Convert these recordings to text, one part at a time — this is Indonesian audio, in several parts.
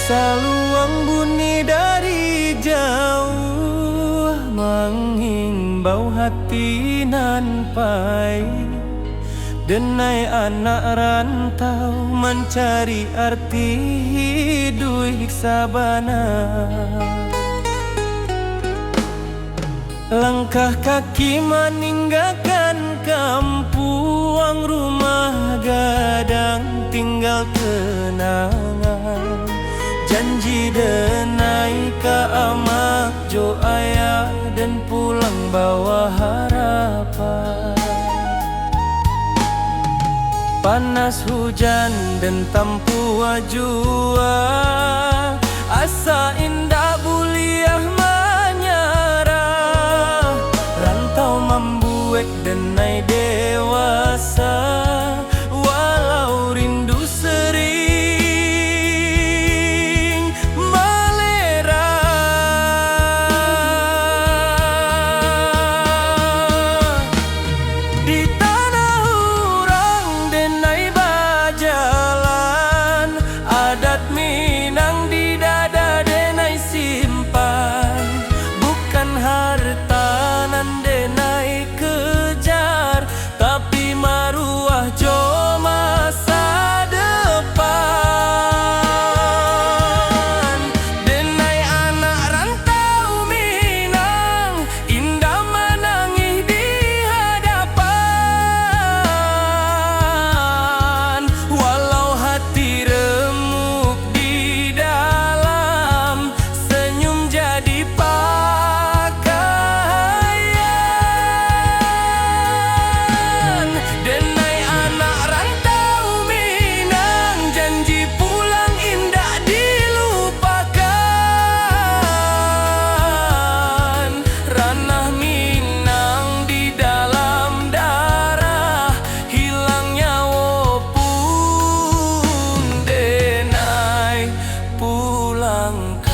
Saluang bunyi dari jauh, menghimbau hati nan pai. Denai anak rantau mencari arti hidup sabana. Langkah kaki meninggalkan kampung, rumah gadang tinggal kenangan. Janji denai ka amak jo ayah dan pulang bawa harapan. Panas hujan dan tampu jua, asa indah buliah menyerah. Rantau membuat denai dewasa, walau rindu sering melera. Di tanah urang denai bajalan, adat Minang di dada denai simpan. Bukan harta nan denai kejar, tapi maruah jo masa depan. Denai anak rantau Minang, indah menangis di hadapan. Walau hati remuk di dalam, senyum jadi pakaian. Denai anak rantau Minang, janji pulang indah dilupakan. Ranah Minang di dalam darah, hilang nyawa pun denai pulangkan.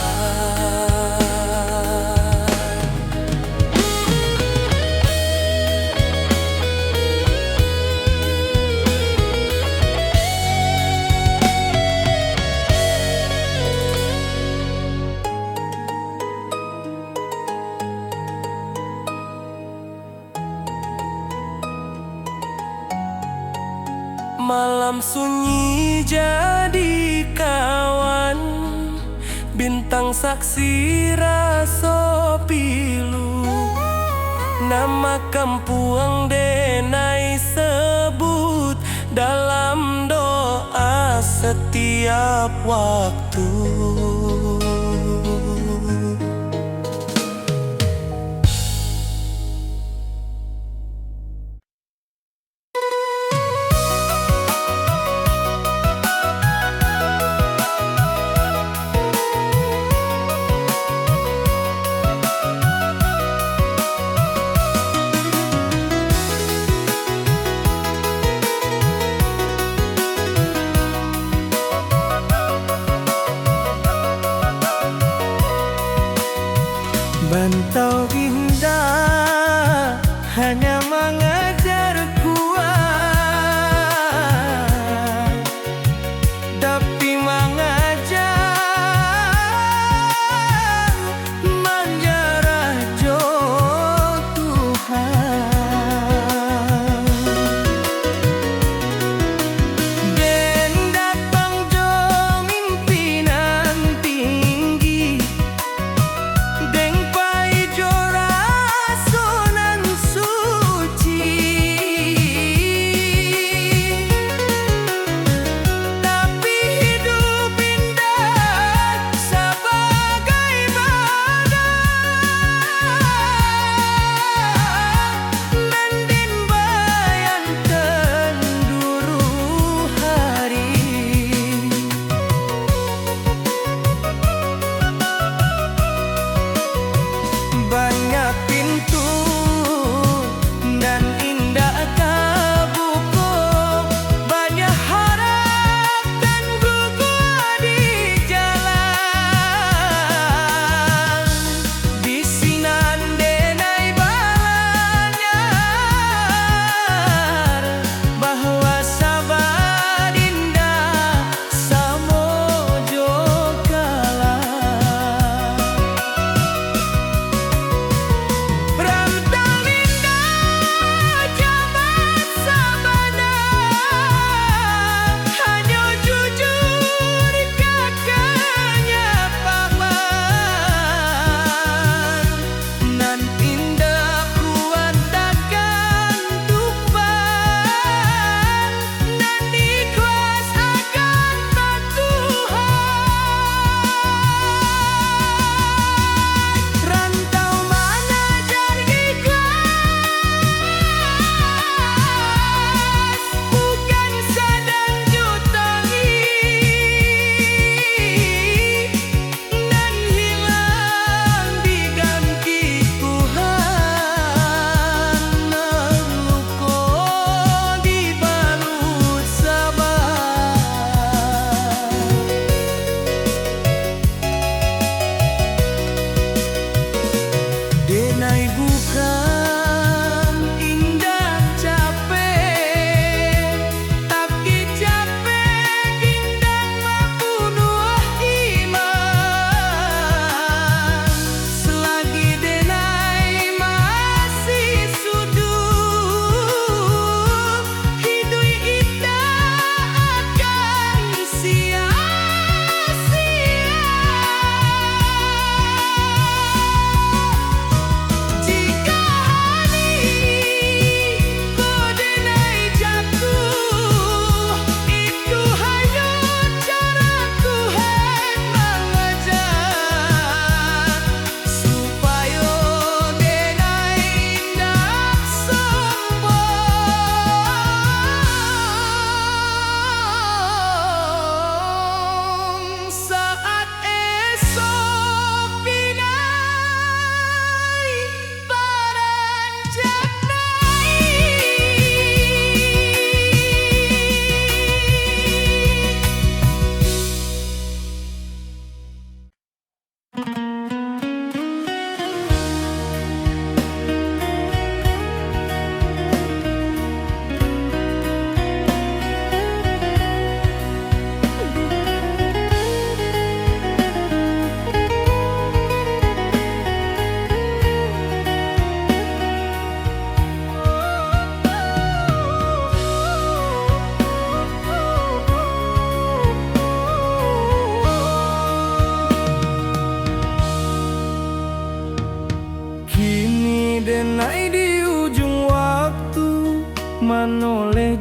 Malam sunyi jadi kawan, bintang saksi raso pilu. Nama kampung denai sebut dalam doa setiap waktu. Bantau indah hanya mengejar kuat, tapi mengajar menjarah jo Tuhan. Den datang jo mimpinan tinggi, deng pai jo rasonan suci. Tapi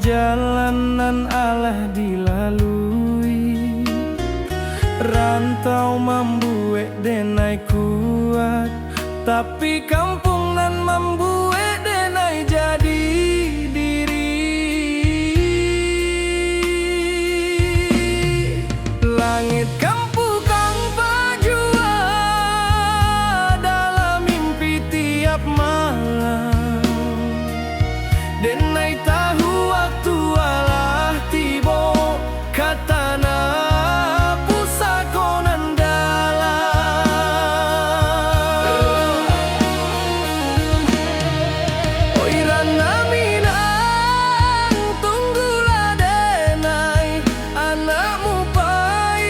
jalanan alah dilalui, rantau membuat denai kuat, tapi kampung nan membuat denai jadi diri. Langit kampung kang bajua dalam mimpi tiap malam, denai tahu waktu alah tibo katana pusakonan dalam. Oi rana minang tunggulah denai, anakmu pai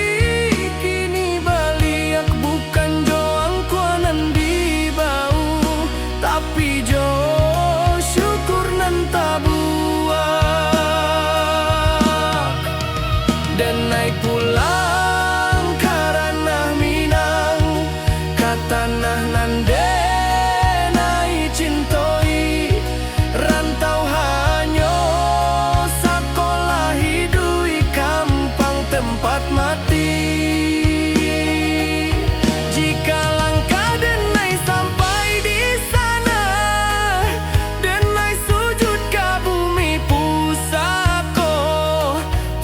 kini baliak, bukan joang kuanan di bau, tapi jo syukur nan tabuak. Denai pulang karena minang katanah nan denai cintoi, rantau hanyo sakolah hidui kampang tempat mati. Jika langkah denai sampai di sana, denai sujud ke bumi pusako,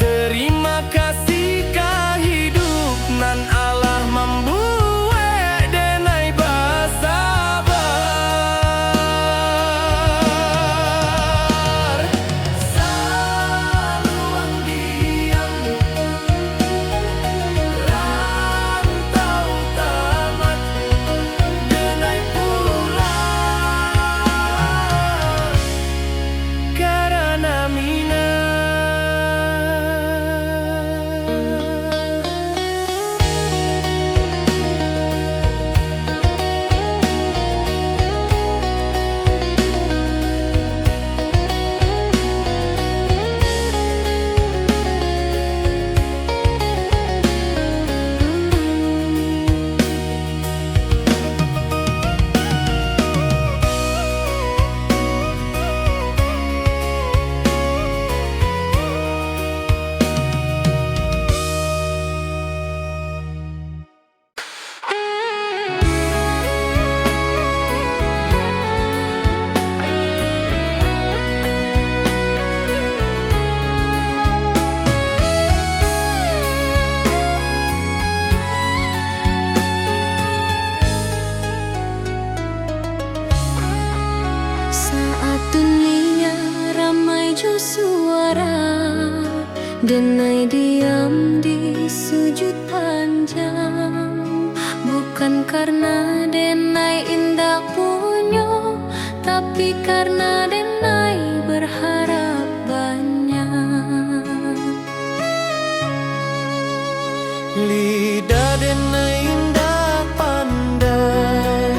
terima kasih ka hidup nan Allah membuat denai basabar. Saluang diam rantau tamat, denai pulang karena minang. Saat dunia ramai ju suara, denai diam di sujud panjang, bukan karena denai indah punyo, tapi karena denai berharap banyak. Lidah denai indah pandai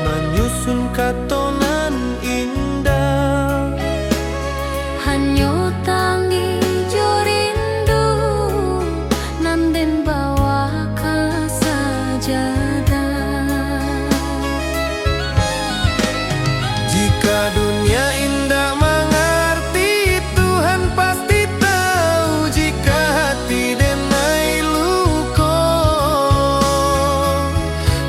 menyusun katonan indah, Hanyo tangi jo rindu nan den bawa ka sajadah. jika dunia indah mengerti, Tuhan pasti tahu jika hati denai luko,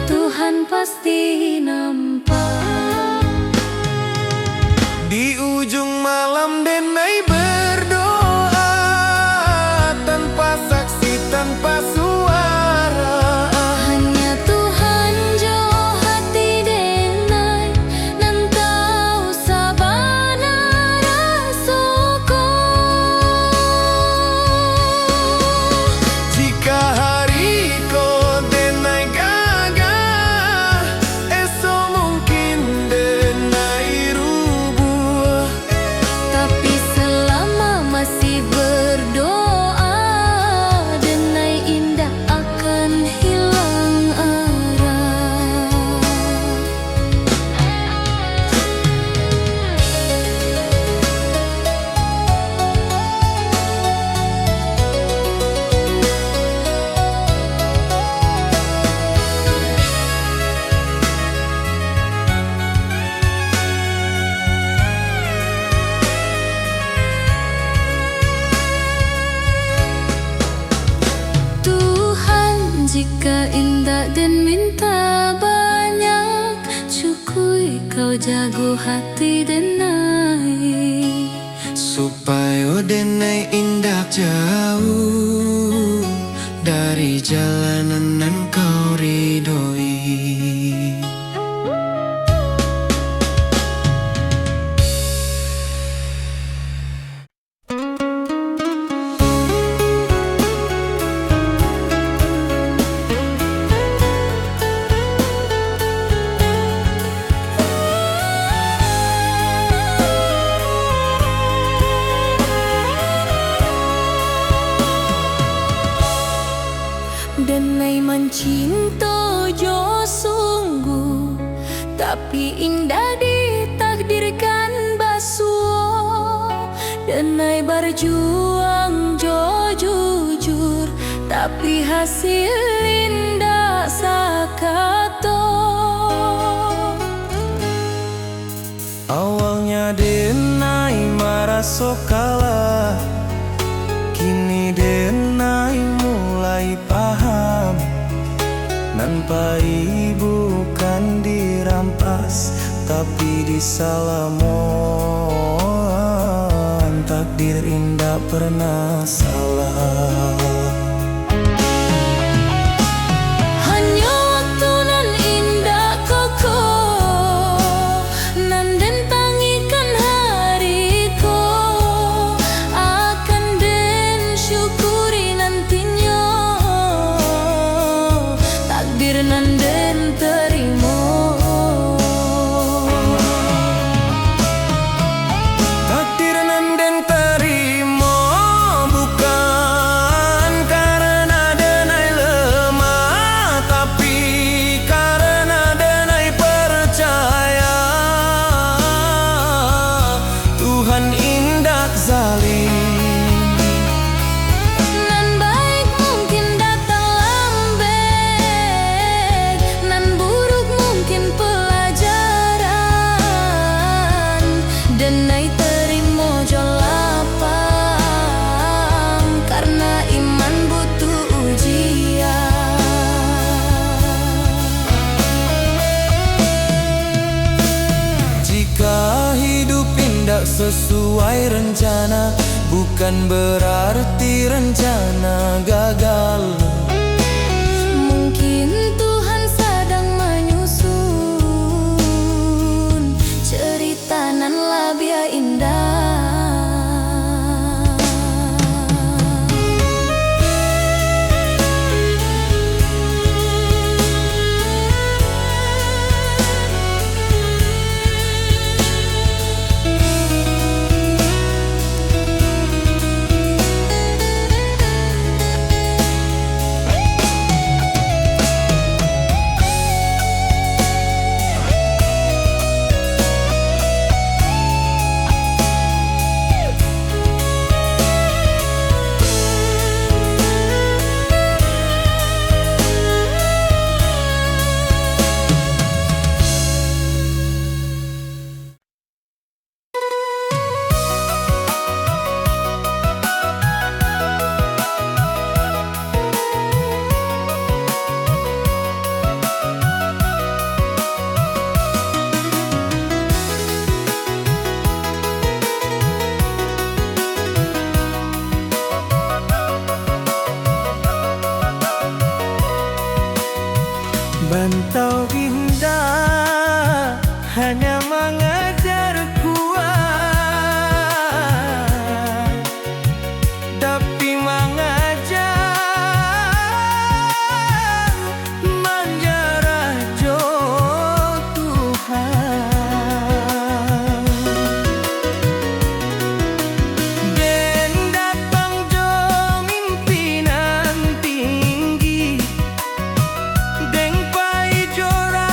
Tuhan pasti nampak. jika indah dan minta banyak, cukui kau jago hati denai, supaya denai indah jauh dari jalanan nan kau ridhoi. Denai mencinta jo sungguh, tapi indah ditakdirkan basuh. Denai berjuang jo jujur, tapi hasil indah sakato. Awalnya denai merasa kalah, kini denai mulai paham. Nampai bukan dirampas, tapi disalamon. Takdir indah pernah salah. Hanya waktu nan indah koko, nan den tangikan hariku, akan den syukuri nantinya. Takdir nan den terima, Takdir nan den terima, bukan karena denai lemah, tapi karena denai percaya Tuhan indah zalim. nan baik mungkin datang lambat, nan buruk mungkin pelajaran. Denai terima jo lapang, karena iman butuh ujian. Jika hidup indah sesuai rencana, bukan berarti rencana gagal. Mungkin Tuhan sedang menyusun cerita nan labia indah. Bantau indah hanya mengajar kuat, tapi mengajar menjarah jo Tuhan. Den datang jo mimpinan tinggi, deng pai jora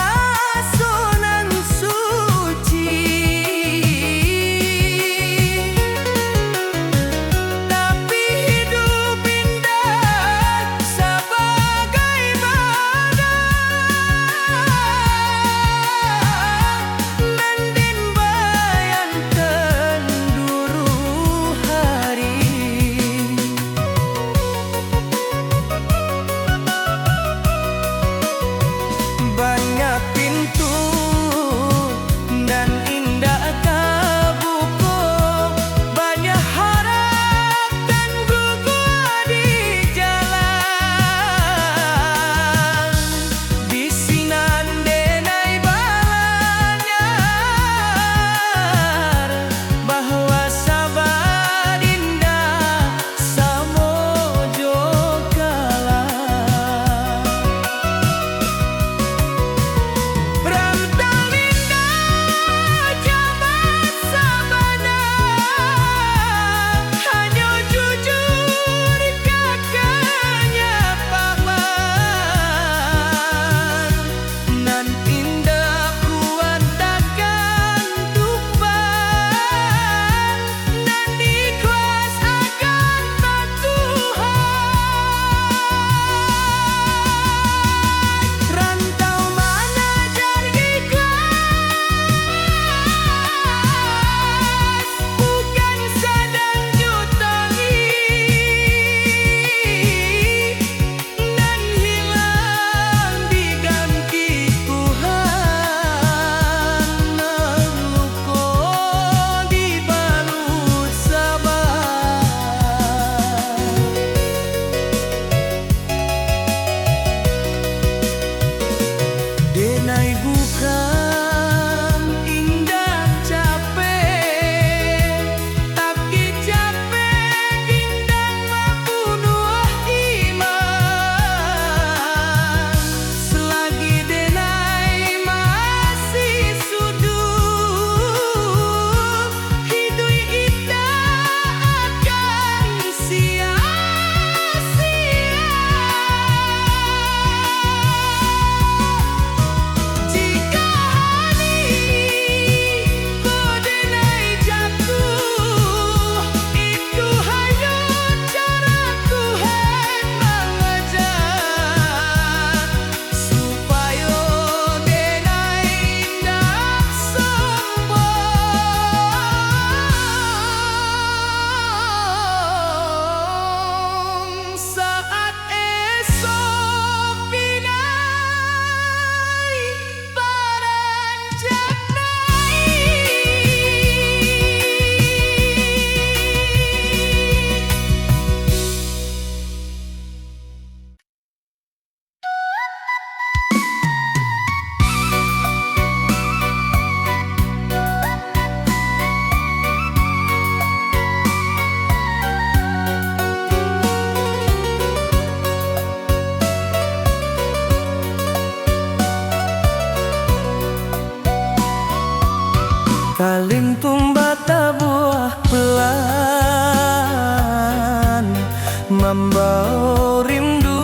rindu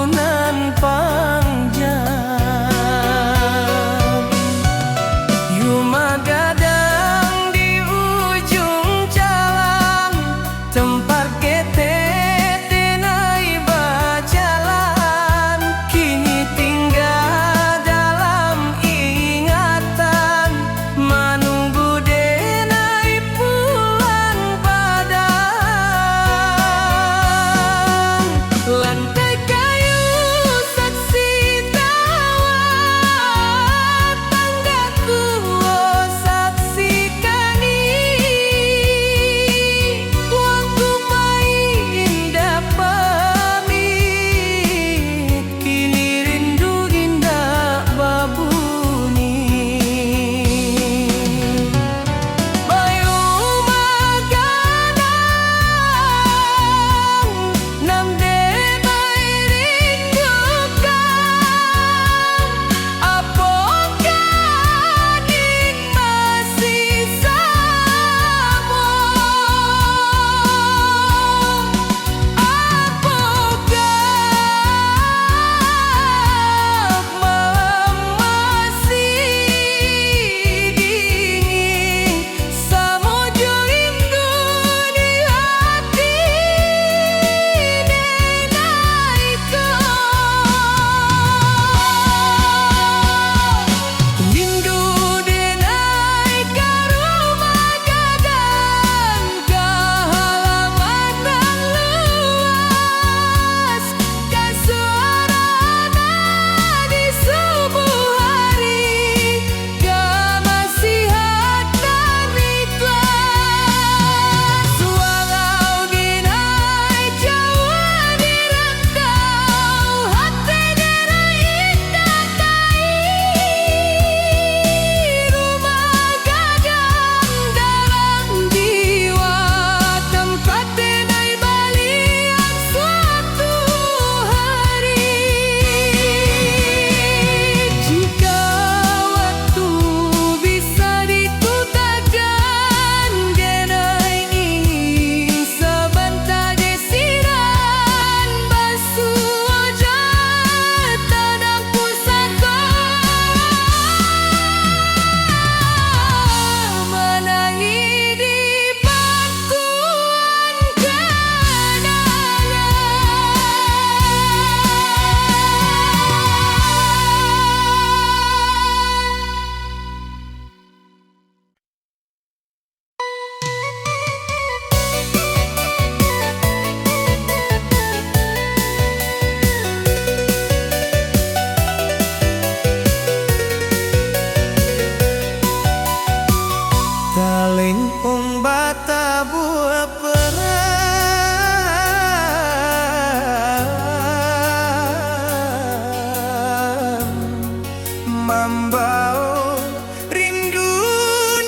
nan panjang. Rumah gadang di ujung jalan, tempat kita denai berjalan, kini tinggal dalam ingatan, menunggu denai pulang badan. Lantai kayu saksi tawa, tanggaku saksi kani. Waktu main pamit, kini rindu indah babuni. Bayu maganang, nam de bay rindukan, apakah ning masih sama? Apakah malam masih dingin, samujud rindu di hati denai rindu denai ka rumah gadang, ka halaman nan luas, ka suarana di subuh hari, ka masihat nan ikhlas. Walau denai jauh di rantau, hati denai indah rumah gadang dalam jiwa, tempat denai balian suatu hari. Jika waktu bisa diputakan, denai ingin sebentar desiran, basuh wajah tanam pusaka, menangi di pangkuan kenangan. Talingkung bata buah perang, membau rindu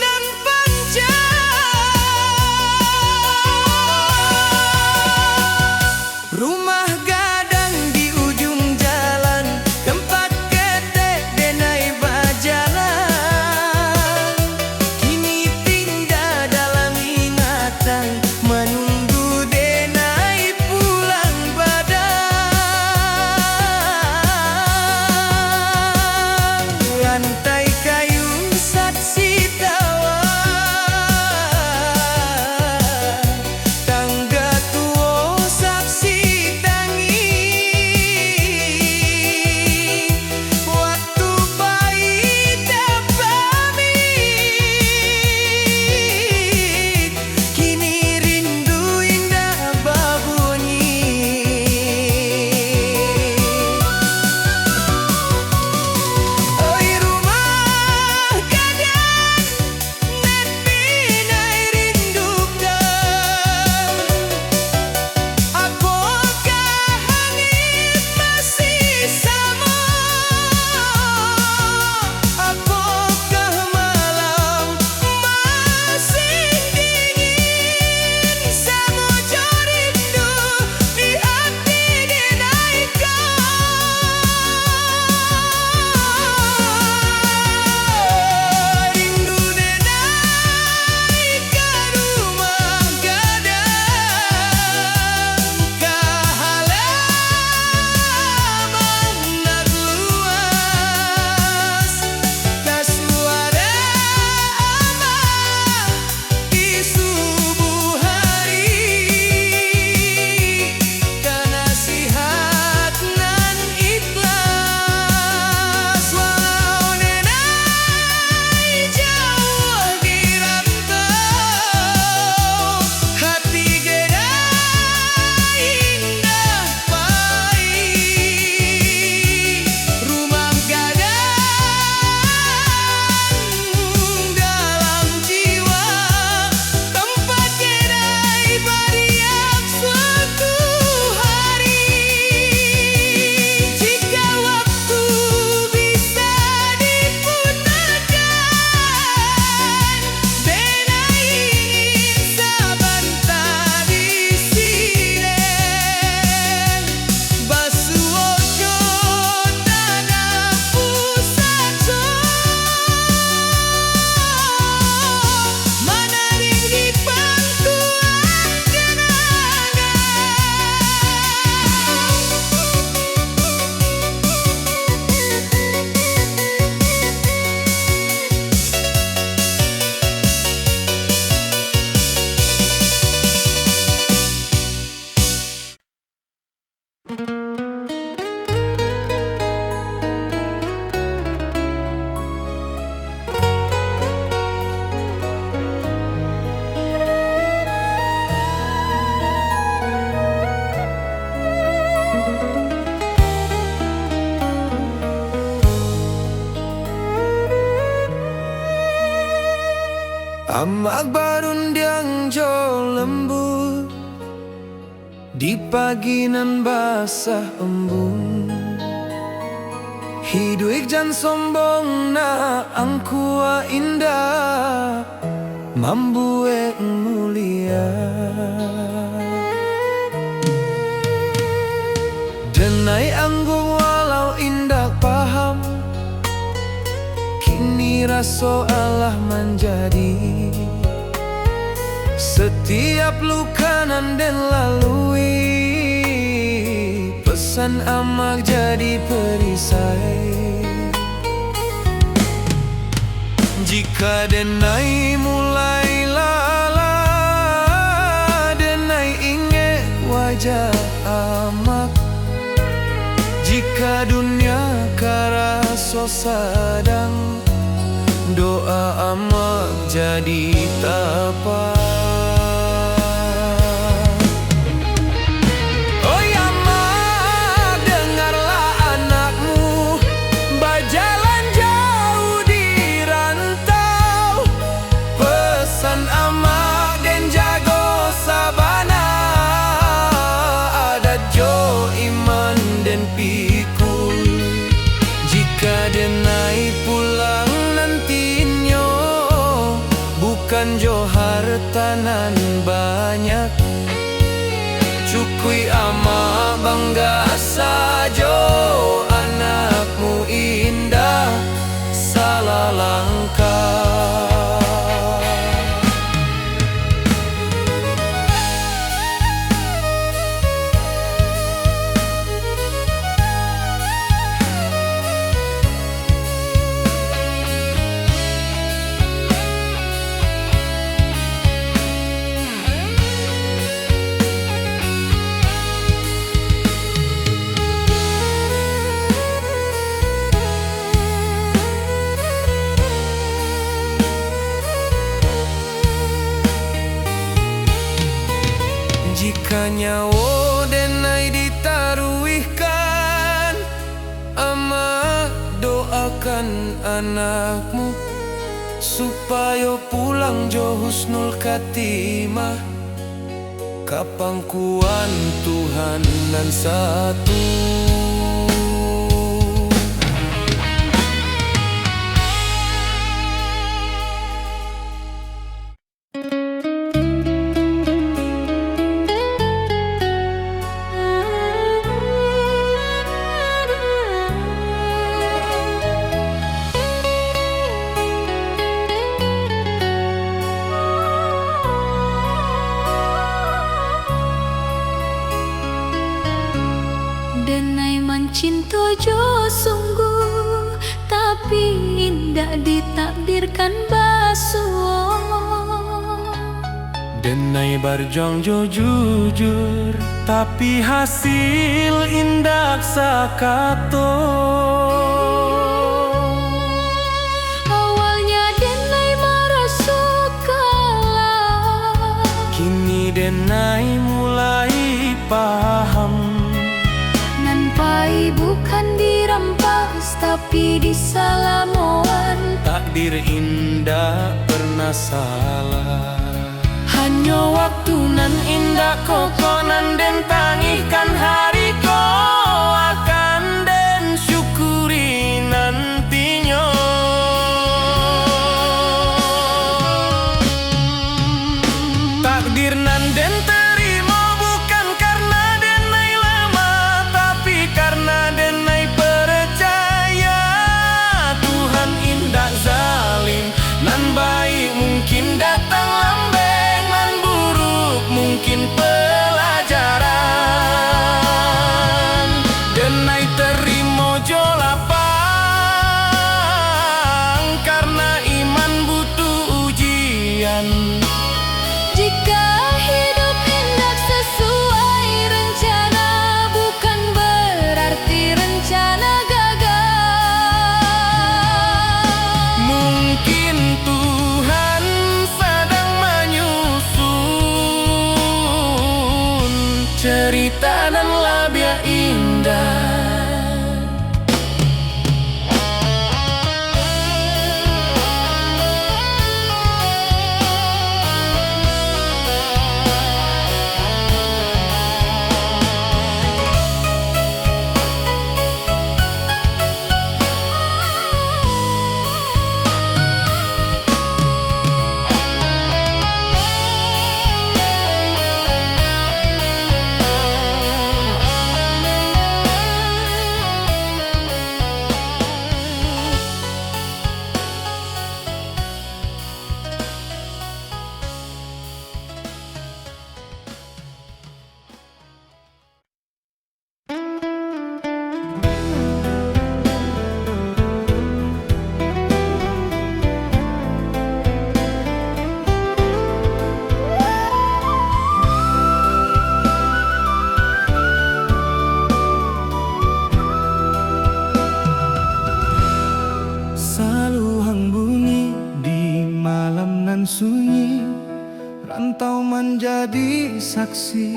nan panjang. Rumah gadang di ujung jalan, tempat ketek denai berjalan, kini tinggal dalam ingatan, menunggu denai pulang badan. Lantai kayu saksi tawa, tangga tua saksi tawa. Amak barundiang jo lembut di pagi nan basah embun. Hidup jan sombong na angkua indah mambue mulia. Denai anggung walau indah paham, kini raso Allah menjadi. Setiap luka nan den lalui, pesan amak jadi perisai. Jika denai mulai lala, denai ingat wajah amak. Jika dunia karaso sadang, doa amak jadi tapak. Oi amak, dengarlah anakmu berjalan jauh di rantau. Pesan amak den jago sabana, adat jo iman den pikul. Jika denai pulang nantinya, bukan jo hartanan banyak. Cukui ama bangga sajo, anakmu indah salah langkah. Jika nyawa denai ditaruhkan, amak doakan anakmu supaya pulang jo husnul khatimah. Kapangkuan Tuhan nan satu. Denai mencinta jo sungguh, tapi indah ditakdirkan basuh. Denai berjuang jo jujur, tapi hasil indah sakato. Awalnya denai merasa kalah, Kini denai mulai paham. Nampai bukan dirampas, tapi disalamoan. Takdir indah pernah salah. Hanya waktu nan indah kokonan den tangihkan hari ko akan den syukuri nantinya. Takdir nan den terima bukan karena denai lama, tapi karena denai percaya Tuhan indah zalim. Nan baik mungkin datang lambe, mungkin pelajaran. saksi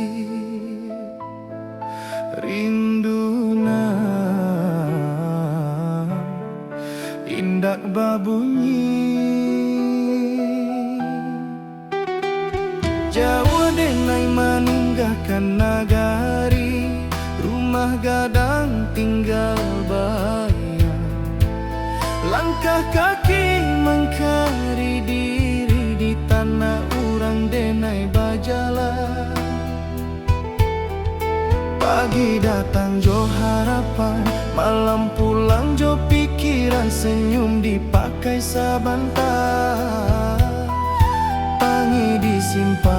rinduna indak babunyi Jawa denai manunggahkan nagari rumah gadang tinggal bayar langkah kaki mengkari diri di tanah urang denai bajalan pagi datang jo harapan malam pulang jo pikiran senyum dipakai sabantar pangi disimpan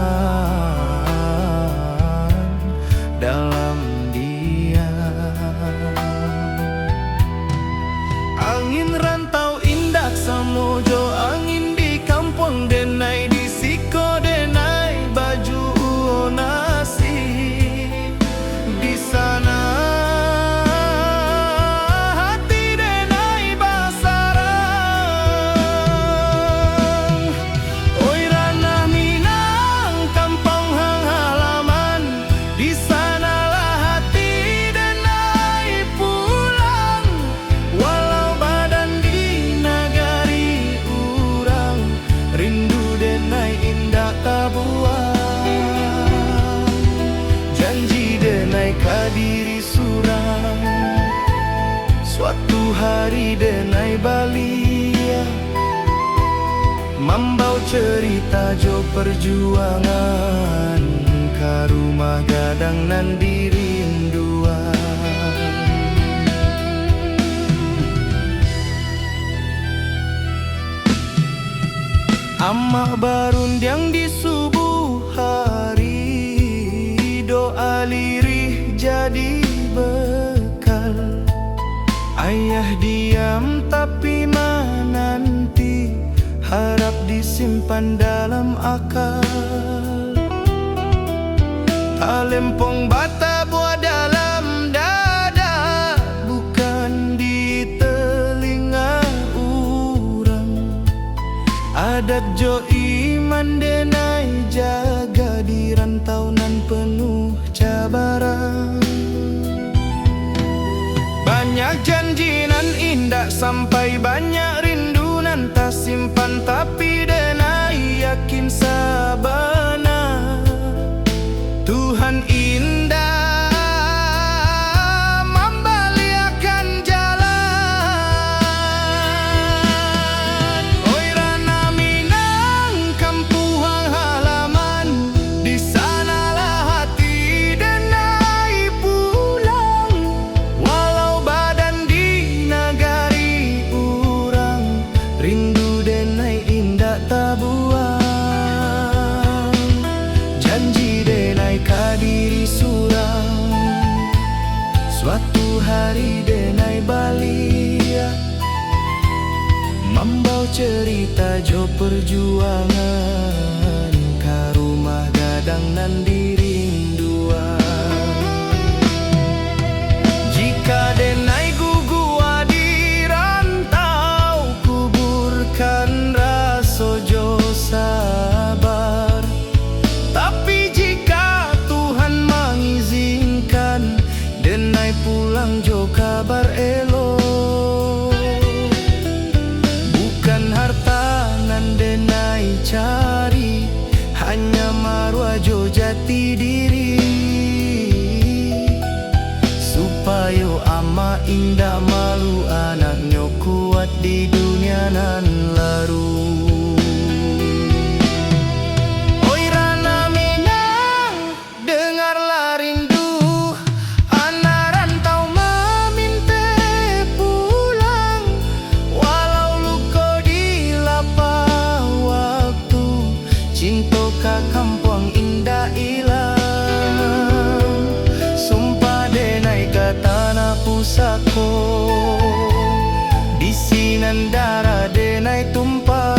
dalam diam angin rantau indak samojo angin di kampung denai di siko denai baju nasi di sana hati denai basarang oi ranah Minang kampung hang halaman di sanalah hati denai pulang walau badan di nagari urang rindu denai indah tabuang janji denai kadiri surang suatu hari denai balia membau cerita jo perjuangan ke rumah gadang nan dirinduan Amah barundiang di subuh hari doa lirih jadi bekal ayah diam tapi menanti harap disimpan dalam akal talempong bata buah dalam dada bukan di telinga urang adat jo iman denai jaga di rantau nan penuh cabaran banyak janji nan indah sampai banyak rindu nan tak simpan tapi denai yakin sabana Tuhan indah membaliakan jalan oi ranah Minang kampung halaman di sanalah hati denai pulang walau badan di nagari urang rindu denai indah tabuang janji denai kadiri surang suatu hari denai balia membau cerita jo perjuangan ke rumah gadang nan dirinduan jika denai gugua di rantau kuburkan raso jo sabar tapi jika Tuhan mengizinkan denai pulang jo kabar elok bukan harta nan denai cari hanya marwah jo jati diri supaya ama indah malu anaknya kuat di dunia nan laru oi ranah Minang dengarlah rindu anak rantau meminta pulang walau luka di lapang waktu cinta ka kampung indah ilang sumpah denai ka tanah pusako di sinan darah denai tumpah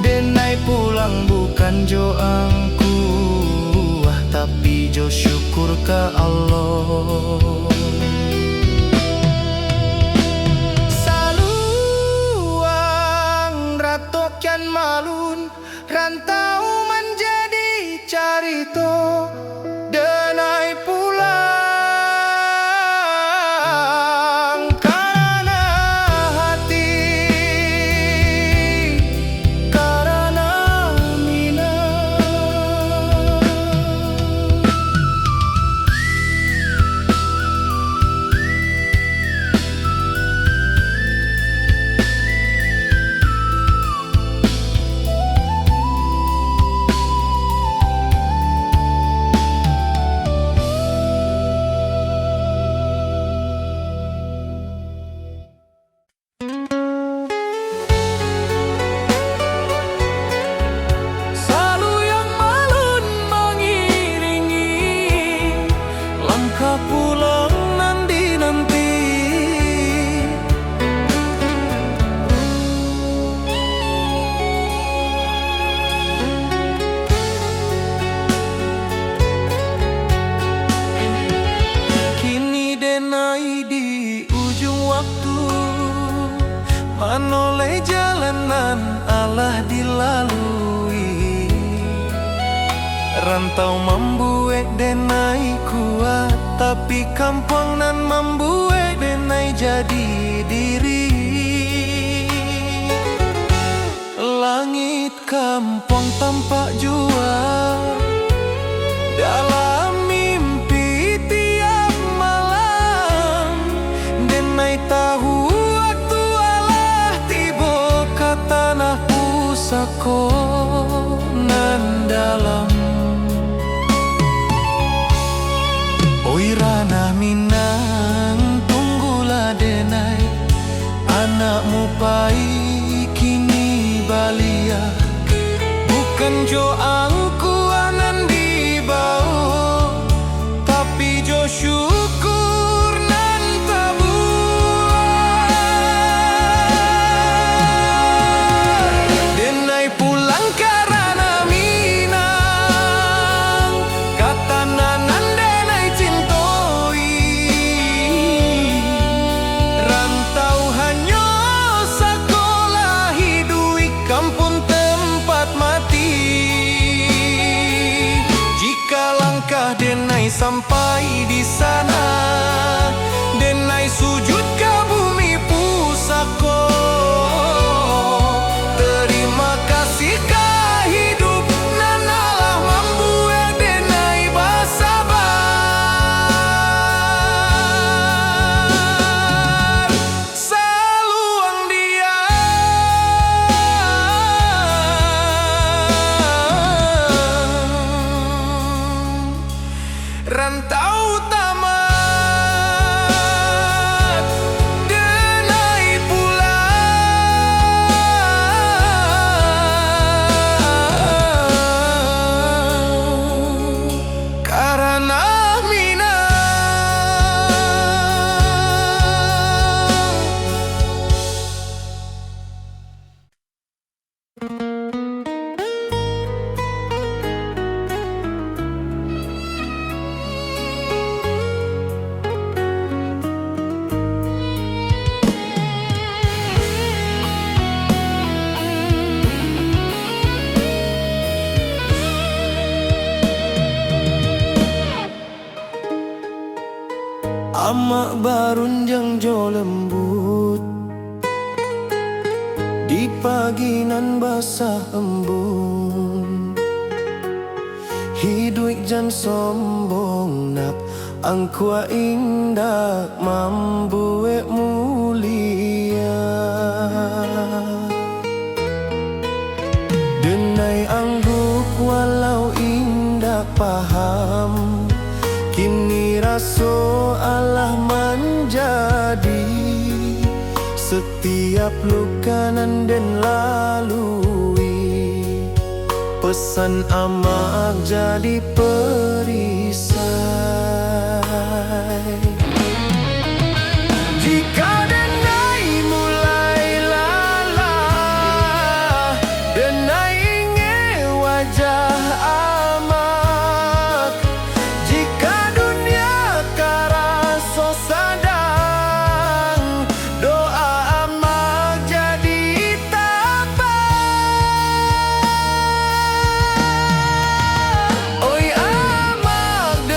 denai pulang bukan jo angku tapi jo syukur ke Allah saluang ratokan malun rantau menjadi Ka pulang nanti-nanti. Kini denai di ujung waktu, manoleh jalanan alah dilalui. Rantau membuat denai kuat, tapi kampung nan membuat denai jadi diri. Langit kampung tampak jua dalam mimpi tiap malam. Denai tahu waktu alah tiba ke tanah pusako nan dalam. Oi ranah Minang, tunggulah denai, anakmu pai kini balia. Bukan jo angkuanan di bawah, tapi jo syukur nan tabuah. Denai pulang ke ranah Minang, kata nanan denai cintoi. Rantau hanya sekolah hidui kampung tempat mati. Jika langkah denai sampai di sana, denai sujud ke bumi pusako. Terima kasih ke hidup nan Allah membuat denai bersabar. Saluang dia rantau tamat, denai pulang karena Minang. Amak barun yang jo lembut, di pagi nan basah embun. Hidup jan sombong nak angkua indah membuat mulia. Denai angguk walau indah paham, kini raso Allah menjadi. Setiap luka nan den lalui, pesan amak jadi perisai. Jika denai mulai lalah, denai ingin wajah amak. Jika dunia karaso sadang, doa amak jadi tapak. Oi amak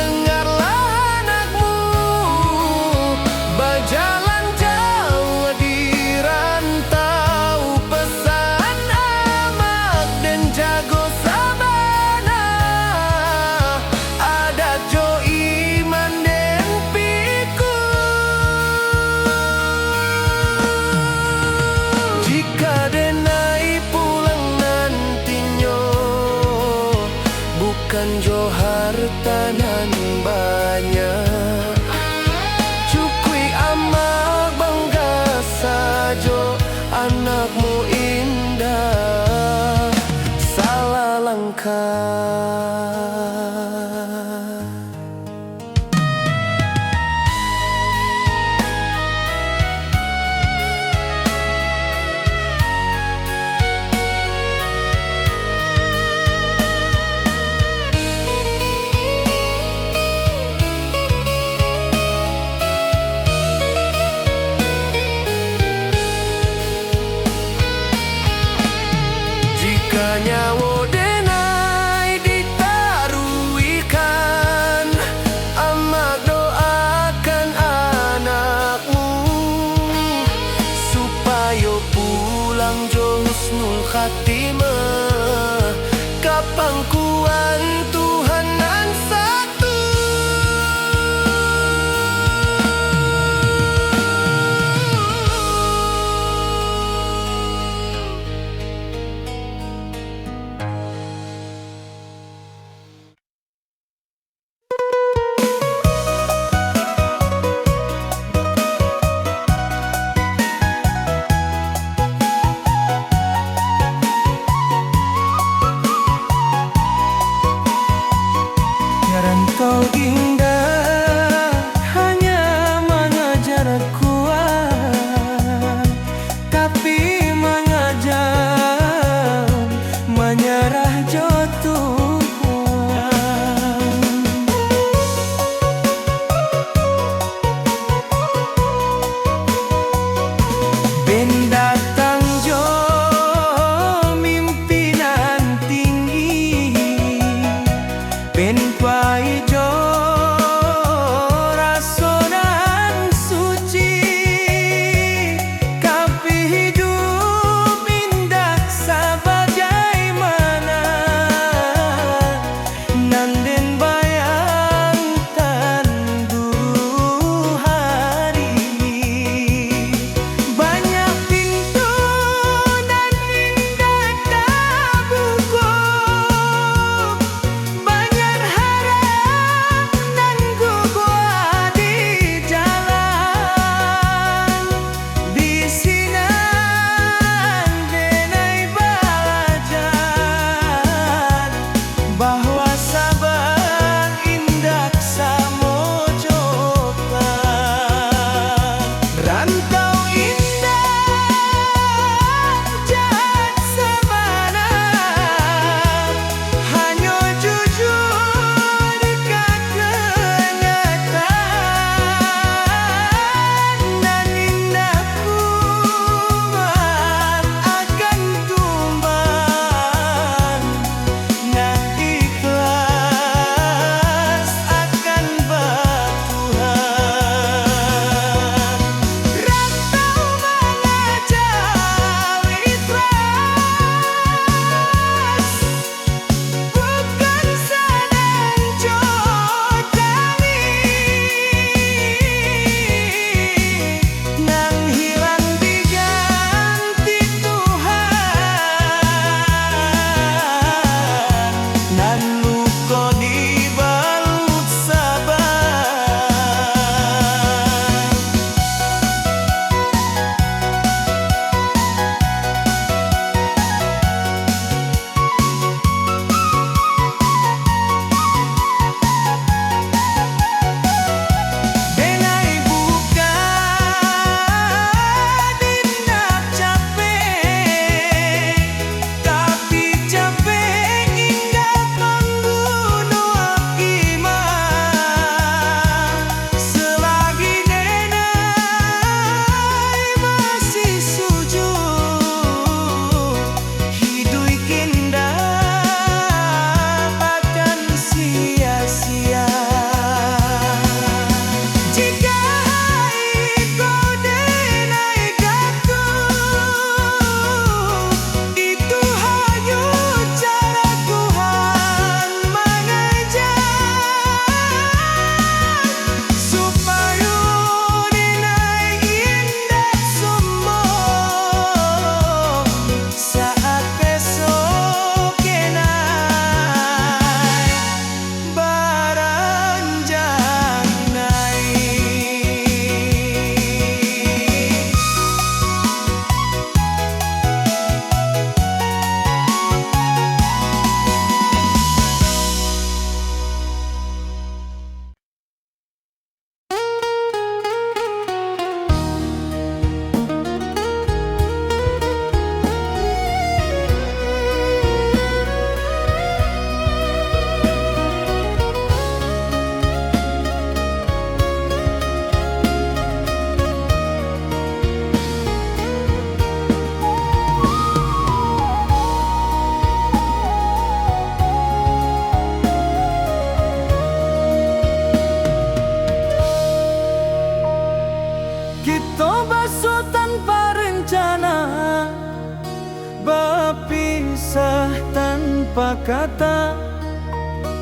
tanpa kata.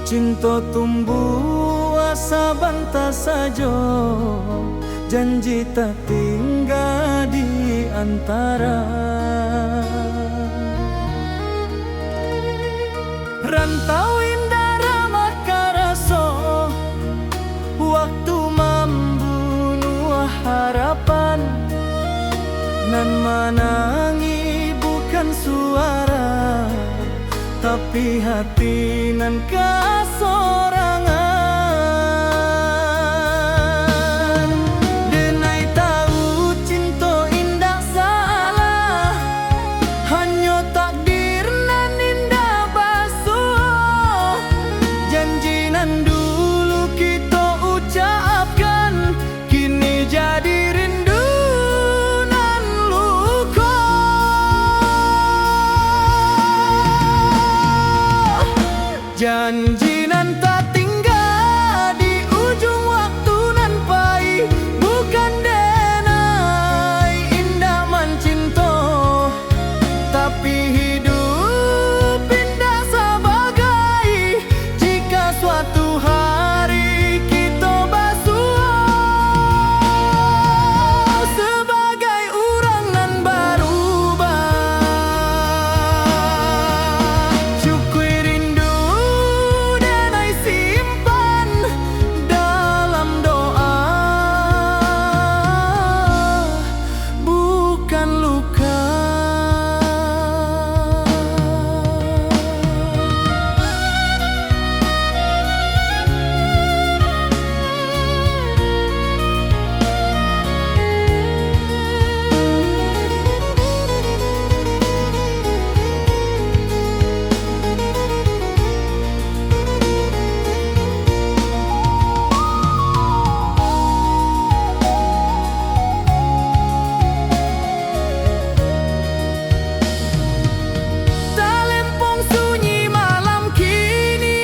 Cinta tumbuh asa banta saja, janji tak tinggal di antara. Rantau indah ramah karaso, waktu membunuh harapan. Nan menangi bukan suara, tapi hati nan kasorangan. Denai tahu cinta indah salah, hanya takdir nan indah basuh. Janji nan dulu kita ucapkan, kini jadi rindu nan luka. Janji nan tak tinggal di ujung waktu nan pahit, bukan denai indah mencinta, tapi hidup indah sebagai jika suatu hari kita basuh sebagai orang nan berubah. Syukur rindu denai simpan dalam doa, bukan luka. Talempong sunyi malam kini,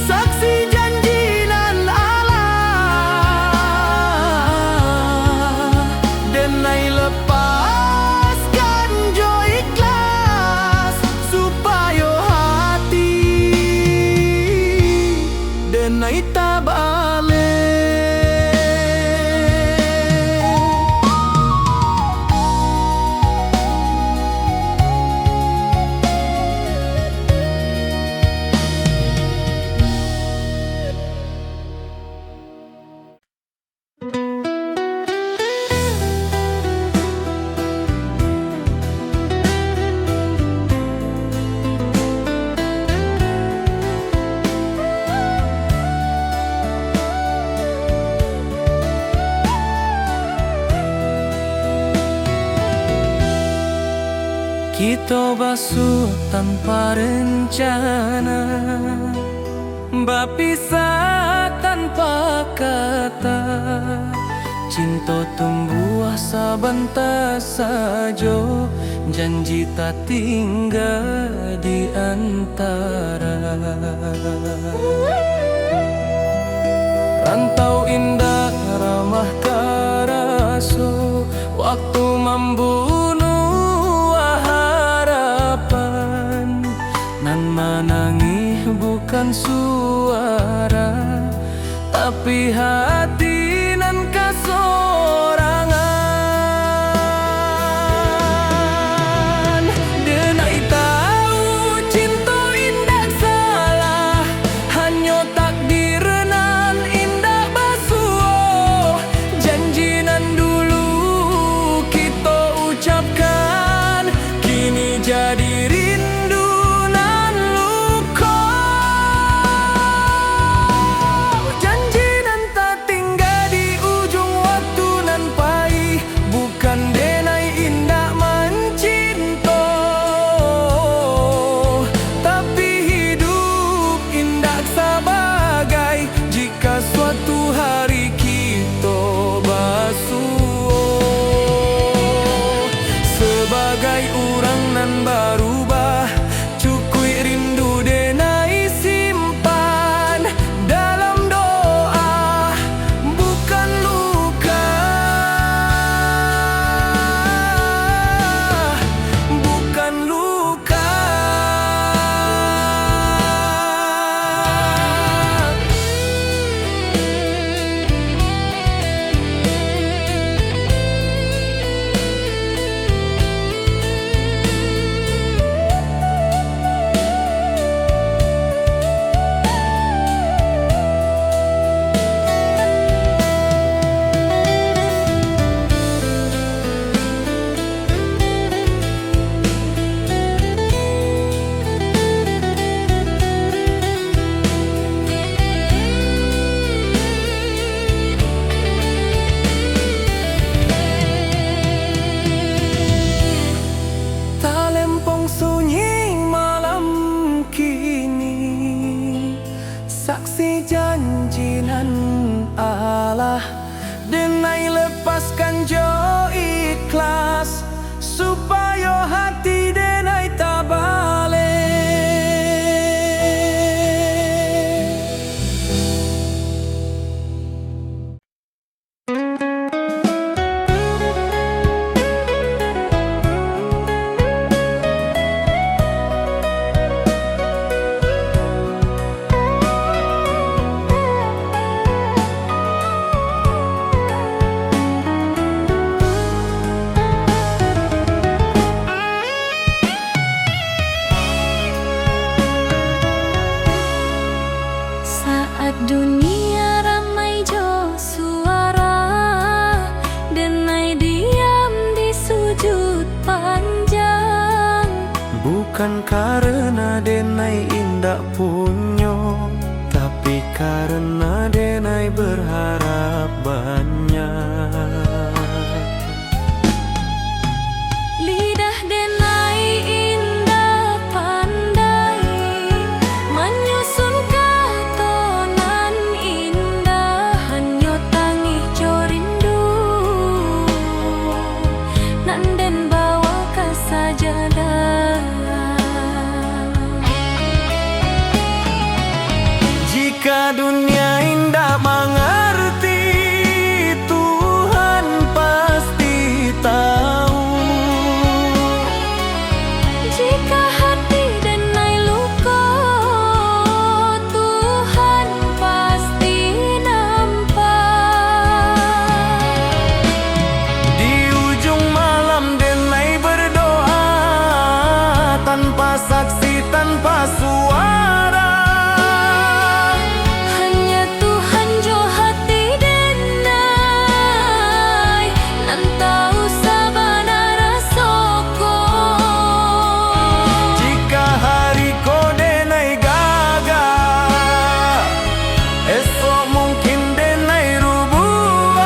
saksi janji nan Allah. Denai lepaskan jo ikhlas, supaya hati denai tak balik. Kita basuh tanpa rencana, berpisah tanpa kata. Cinta tumbuh asa banta saja, janji tak tinggal di antara. Rantau indah ramah karaso, waktu membunuh harapan. Nan menangis bukan suara, tapi hati nan kasorangan. Denai tahu cinta indah salah, hanya takdir nan indah basuh. Janji nan dulu kita ucapkan, kini jadi rindu nan luka. Janji nan tak tinggal bukan karena denai indak punyo, tapi karena denai berharap banyak. Lidah denai indah pandai menyusun katonan indah, hanya tangih corindu nanden bawa ke sajadah. Jika dunia indah mengerti, Tuhan pasti tahu. Jika hati denai luka, Tuhan pasti nampak. Di ujung malam denai berdoa, tanpa saksi, tanpa suara. Hanya Tuhan jo hati denai, nan tahu sabana rasoko. Jika hari ko denai gagal, esok mungkin denai rubah.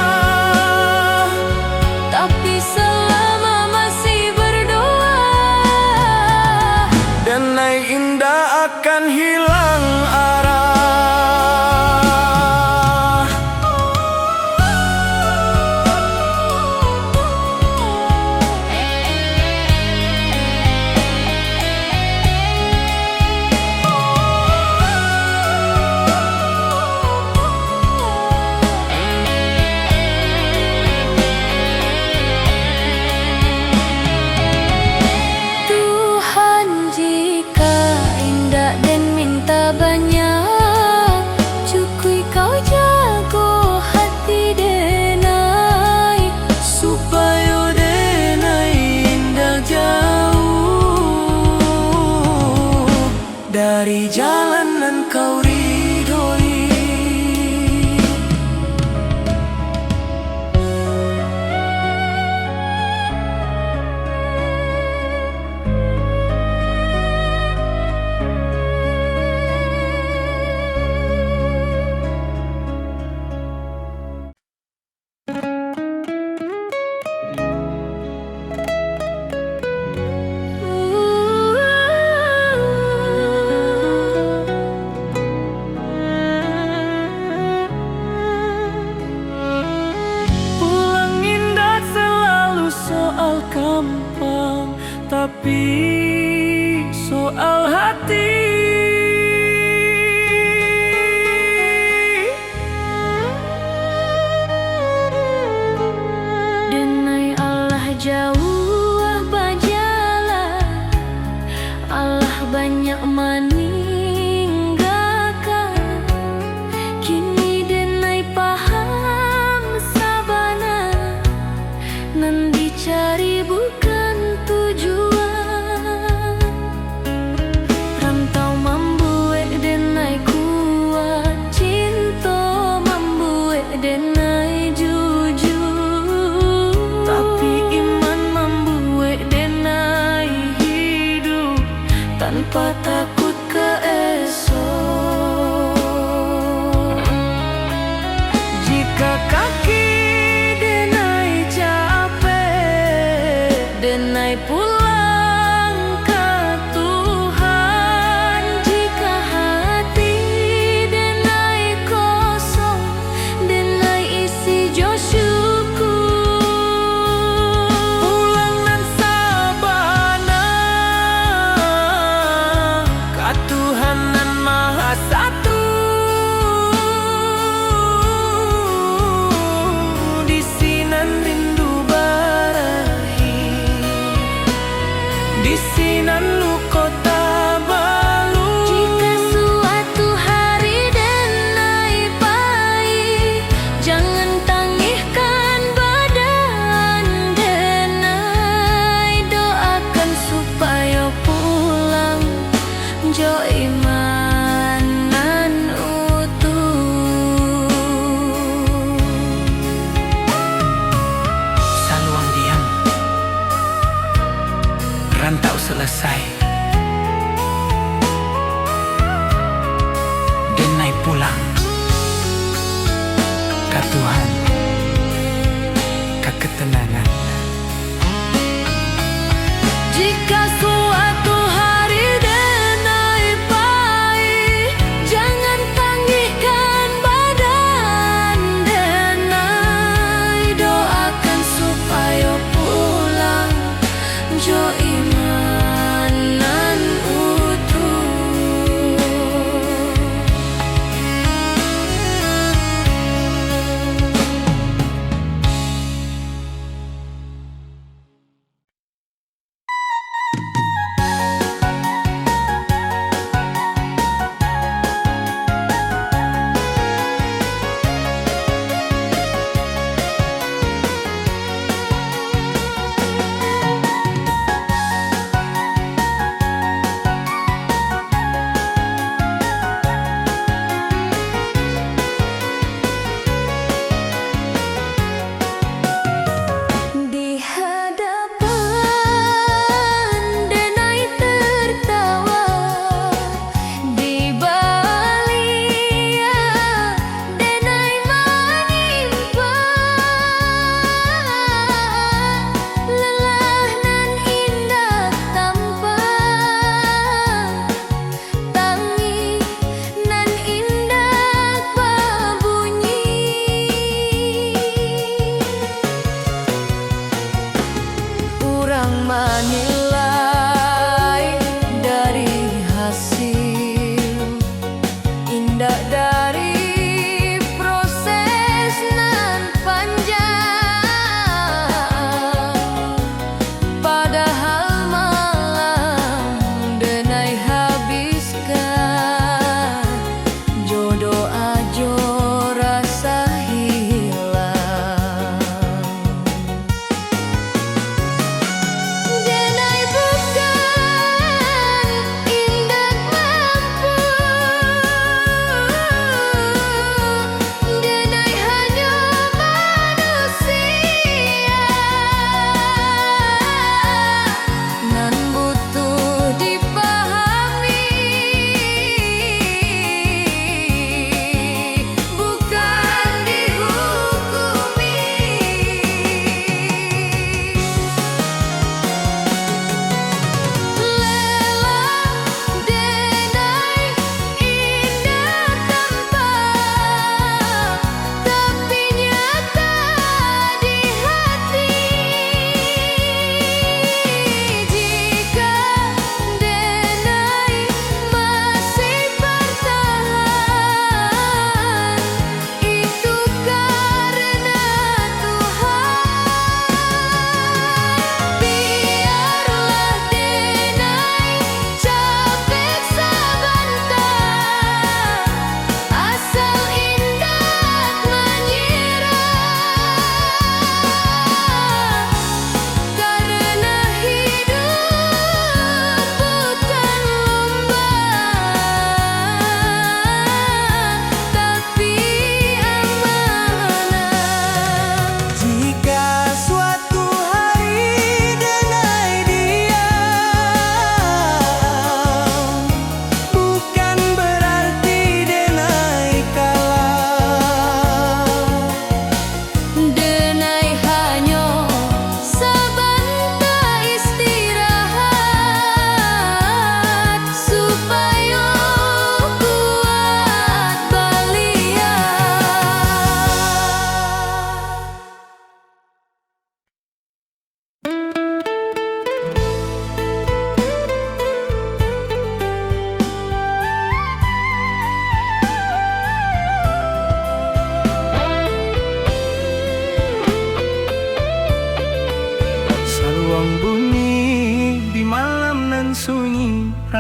Tapi selama masih berdoa, Denai indah akan hilang arah. Tuhan jika indah dan minta banyak, cukui kau jago hati denai, Supaya denai indah jauh dari jalan yang kau ridhoi. Pulang indah selalu soal gampang, tapi soal hati. denai Allah jauh bajalah, Allah banyak meninggalkan. Kini denai paham sabana, nan dicari bukan tujuan. Rantau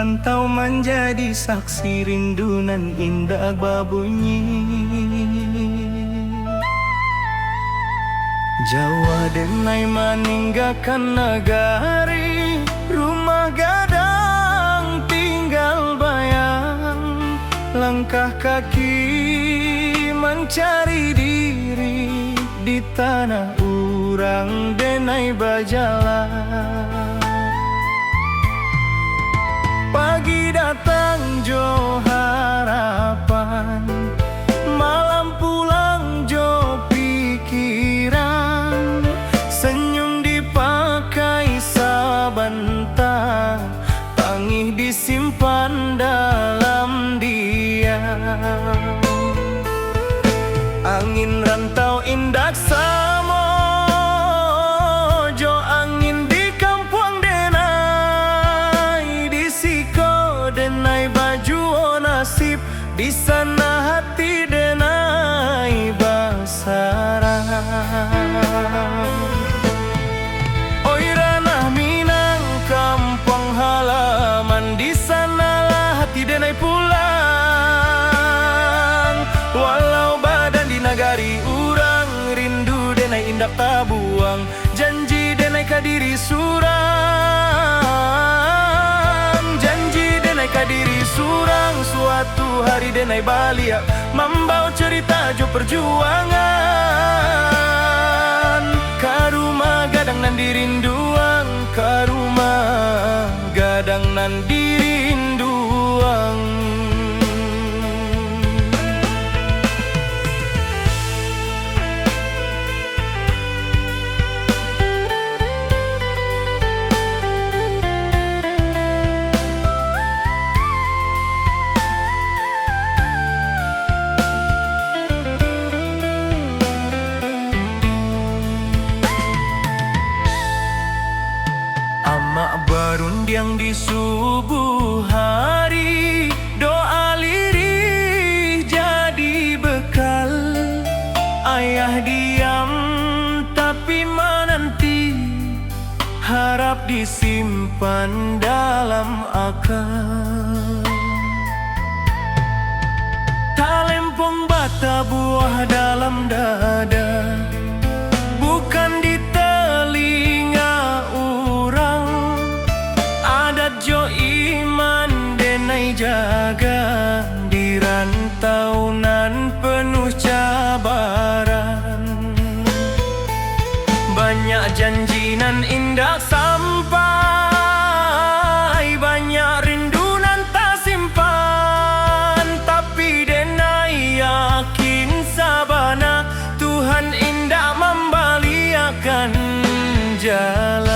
rantau menjadi saksi rindu nan indah berbunyi. Jawa denai meninggalkan negari, rumah gadang tinggal bayang. Langkah kaki mencari diri di tanah urang denai berjalan. Pagi datang jo harapan, malam pulang jo pikiran. Senyum dipakai sebentar, tangih disimpan dalam diam. Angin rantau indah samo, jo angin di kampung denai. Di siko denai baju nasib, di sana hati denai basarang. Oi ranah Minang kampung halaman, di sanalah hati denai pulang. Walau badan di nagari urang, rindu denai indak tabuang. Janji denai kadiri surang, janji denai kadiri surang. Suatu hari denai balia, membawa cerita jo perjuangan. Karuma gadang nan dirinduang, karuma gadang nan dirinduang. Amak berundiang di subuh hari, doa lirih jadi bekal. Ayah diam tapi menanti, harap disimpan dalam akal. Talempong bata buah dalam dada, bukan di telinga urang. Adat jo iman denai jaga, di rantau nan penuh cabaran. Banyak janji nan indah sampai, banyak rindu nan tak simpan. Tapi denai yakin sabana, Tuhan indah membaliakan jalan.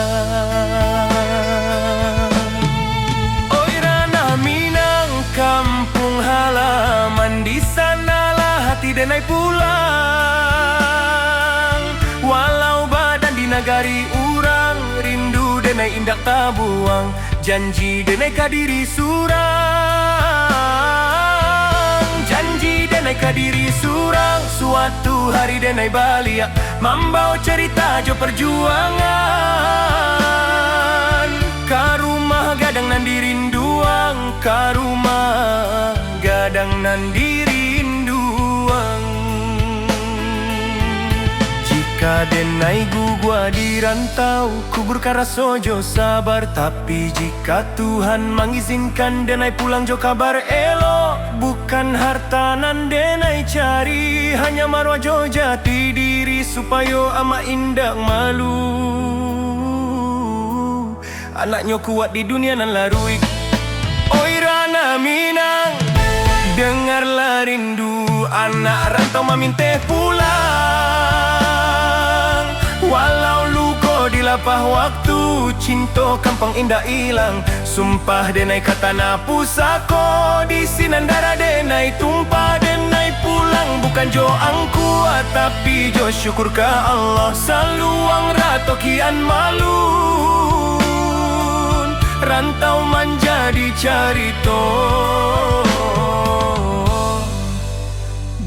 Oi ranah Minang kampung halaman, di sanalah hati denai pulang. Walau badan di nagari urang, rindu denai indak tabuang. Janji denai kadiri surang, janji denai kadiri surang. Suatu hari denai balia, membawa cerita jo perjuangan. Karumah gadang nan dirinduang, karumah gadang nan dirinduang. Jika denai gugua di rantau, kubur karaso jo sabar. Tapi jika Tuhan mengizinkan denai pulang jo kabar elo. Bukan harta nan denai cari, hanya marwah jo jati diri, supaya ama indak malu. Anaknya kuat di dunia nan larui. Oi ranah Minang, dengarlah rindu anak rantau maminteh pulang. Walau luko dilapah waktu, cinta kampung indah hilang. Sumpah denai kata na pusako, di sinan darah denai tumpah. Denai pulang bukan jo angkuat, tapi jo syukur ke Allah. Saluang rato kian malun, rantau menjadi carito.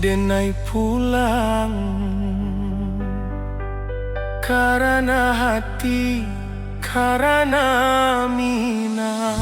Denai pulang karena hati, karena Minang.